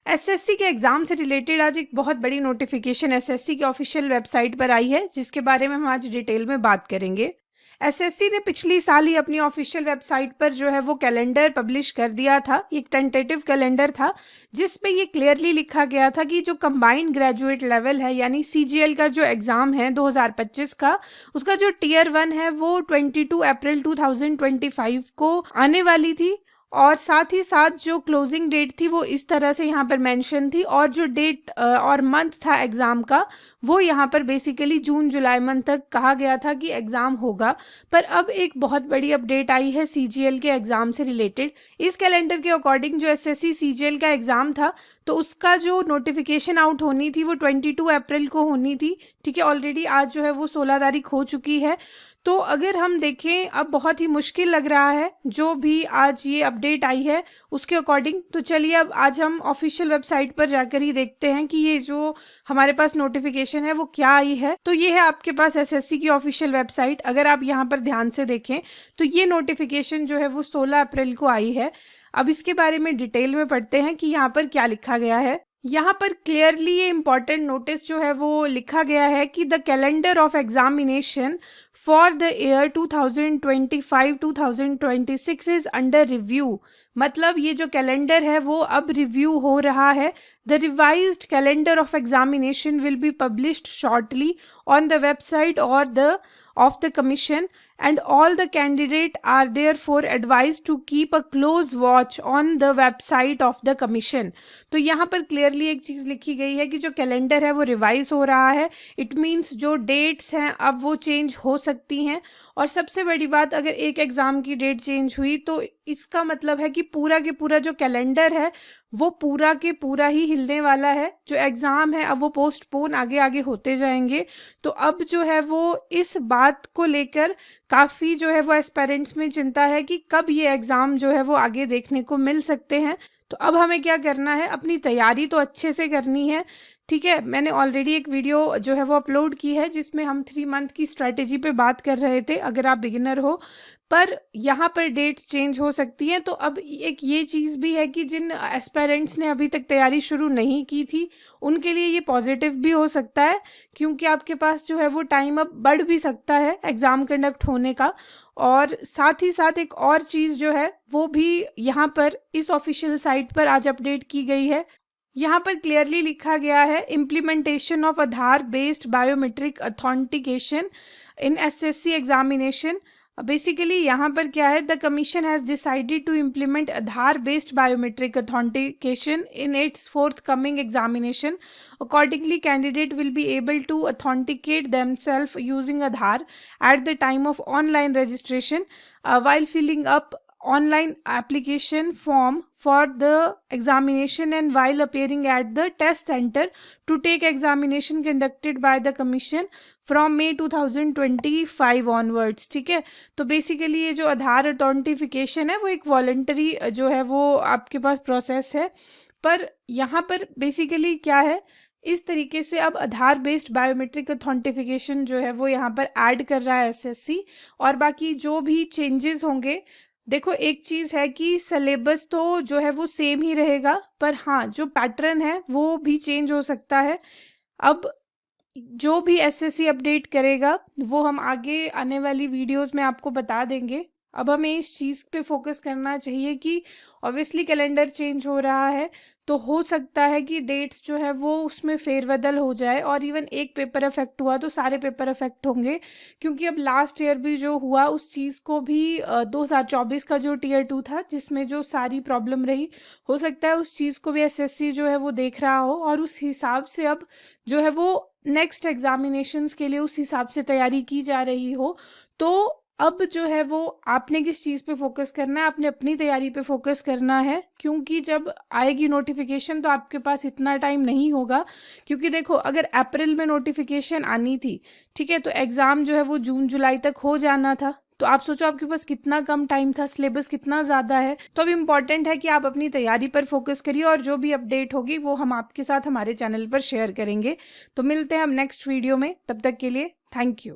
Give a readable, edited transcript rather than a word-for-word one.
SSC के exam से related आज एक बहुत बड़ी नोटिफिकेशन एसएससी की ऑफिशियल वेबसाइट पर आई है, जिसके बारे में हम आज डिटेल में बात करेंगे। एसएससी ने पिछली साल ही अपनी ऑफिशियल वेबसाइट पर जो है वो कैलेंडर पब्लिश कर दिया था। एक टेंटेटिव कैलेंडर था जिसमें ये क्लियरली लिखा गया था कि जो कंबाइंड ग्रेजुएट लेवल है यानी सीजीएल का जो एग्ज़ाम है 2025 का, उसका जो टीयर 1 है वो 22 अप्रैल 2025 को आने वाली थी। और साथ ही साथ जो क्लोजिंग डेट थी वो इस तरह से यहाँ पर मेंशन थी, और जो डेट और मंथ था एग्ज़ाम का वो यहाँ पर बेसिकली जून जुलाई मंथ तक कहा गया था कि एग्ज़ाम होगा। पर अब एक बहुत बड़ी अपडेट आई है सीजीएल के एग्ज़ाम से रिलेटेड। इस कैलेंडर के अकॉर्डिंग जो एसएससी सीजीएल का एग्ज़ाम था तो उसका जो नोटिफिकेशन आउट होनी थी वो 22 अप्रैल को होनी थी। ठीक है, ऑलरेडी आज जो है वो 16 तारीख हो चुकी है। तो अगर हम देखें अब बहुत ही मुश्किल लग रहा है जो भी आज ये अपडेट आई है उसके अकॉर्डिंग। तो चलिए अब आज हम ऑफिशियल वेबसाइट पर जाकर ही देखते हैं कि ये जो हमारे पास नोटिफिकेशन है वो क्या आई है। तो ये है आपके पास एसएससी की ऑफिशियल वेबसाइट। अगर आप यहाँ पर ध्यान से देखें तो ये नोटिफिकेशन जो है वो 16 अप्रैल को आई है। अब इसके बारे में डिटेल में पढ़ते हैं कि यहाँ पर क्या लिखा गया है। यहाँ पर क्लियरली ये इम्पॉर्टेंट नोटिस जो है वो लिखा गया है कि the calendar of examination for the year 2025-2026 is under review. मतलब ये जो कैलेंडर है वो अब रिव्यू हो रहा है। The revised calendar of examination will be published shortly on the website और the of the commission, and all the candidates are therefore advised to keep a close watch on the website of the commission। तो यहाँ पर clearly एक चीज़ लिखी गई है कि जो कैलेंडर है वो रिवाइज हो रहा है। इट मीन्स जो डेट्स हैं अब वो चेंज हो सकती हैं। और सबसे बड़ी बात, अगर एक एग्ज़ाम की डेट चेंज हुई तो इसका मतलब है कि पूरा के पूरा जो कैलेंडर है वो पूरा के पूरा ही हिलने वाला है। जो एग्ज़ाम है अब वो पोस्टपोन आगे आगे होते जाएंगे। तो अब जो है वो इस बात को लेकर काफ़ी जो है वो एस्पेरेंट्स में चिंता है कि कब ये एग्ज़ाम जो है वो आगे देखने को मिल सकते हैं। तो अब हमें क्या करना है, अपनी तैयारी तो अच्छे से करनी है। ठीक है, मैंने ऑलरेडी एक वीडियो जो है वो अपलोड की है जिसमें हम 3 मंथ की स्ट्रैटेजी पे बात कर रहे थे, अगर आप बिगिनर हो। पर यहाँ पर डेट्स चेंज हो सकती हैं। तो अब एक ये चीज़ भी है कि जिन एस्पायरेंट्स ने अभी तक तैयारी शुरू नहीं की थी उनके लिए ये पॉजिटिव भी हो सकता है, क्योंकि आपके पास जो है वो टाइम अब बढ़ भी सकता है एग्ज़ाम कंडक्ट होने का। और साथ ही साथ एक और चीज़ जो है वो भी यहाँ पर इस ऑफिशियल साइट पर आज अपडेट की गई है। यहाँ पर क्लियरली लिखा गया है implementation of Aadhaar based biometric authentication in SSC examination. Basically यहाँ पर क्या है, the commission has decided to implement Aadhaar based biometric authentication in its forthcoming examination. Accordingly candidate will be able to authenticate themself using Aadhaar at the time of online registration while filling up online application form for the examination and while appearing at the test center to take examination conducted by the commission from May 2025 onwards। ठीक है, तो basically ये जो आधार authentication है वो एक voluntary जो है वो आपके पास प्रोसेस है। पर यहाँ पर बेसिकली क्या है, इस तरीके से अब आधार बेस्ड बायोमेट्रिक ऑथेंटिफिकेशन जो है वो यहाँ पर ऐड कर रहा है एसएससी। और बाकी जो भी चेंजेस होंगे, देखो एक चीज़ है कि सिलेबस तो जो है वो सेम ही रहेगा, पर हाँ जो पैटर्न है वो भी चेंज हो सकता है। अब जो भी एसएससी अपडेट करेगा वो हम आगे आने वाली वीडियोस में आपको बता देंगे। अब हमें इस चीज़ पे फोकस करना चाहिए कि ऑब्वियसली कैलेंडर चेंज हो रहा है तो हो सकता है कि डेट्स जो है वो उसमें फेरबदल हो जाए, और इवन एक पेपर अफेक्ट हुआ तो सारे पेपर अफेक्ट होंगे। क्योंकि अब लास्ट ईयर भी जो हुआ उस चीज़ को भी 2024 का जो टीयर 2 था जिसमें जो सारी प्रॉब्लम रही, हो सकता है उस चीज़ को भी एसएससी जो है वो देख रहा हो और उस हिसाब से अब जो है वो नेक्स्ट एग्जामिनेशंस के लिए उस हिसाब से तैयारी की जा रही हो। तो अब जो है वो आपने किस चीज़ पे फोकस करना है, आपने अपनी तैयारी पे फोकस करना है। क्योंकि जब आएगी नोटिफिकेशन तो आपके पास इतना टाइम नहीं होगा। क्योंकि देखो अगर अप्रैल में नोटिफिकेशन आनी थी, ठीक है, तो एग्ज़ाम जो है वो जून जुलाई तक हो जाना था। तो आप सोचो आपके पास कितना कम टाइम था, सिलेबस कितना ज़्यादा है। तो अब इम्पॉर्टेंट है कि आप अपनी तैयारी पर फोकस करिए, और जो भी अपडेट होगी वो हम आपके साथ हमारे चैनल पर शेयर करेंगे। तो मिलते हैं हम नेक्स्ट वीडियो में, तब तक के लिए थैंक यू।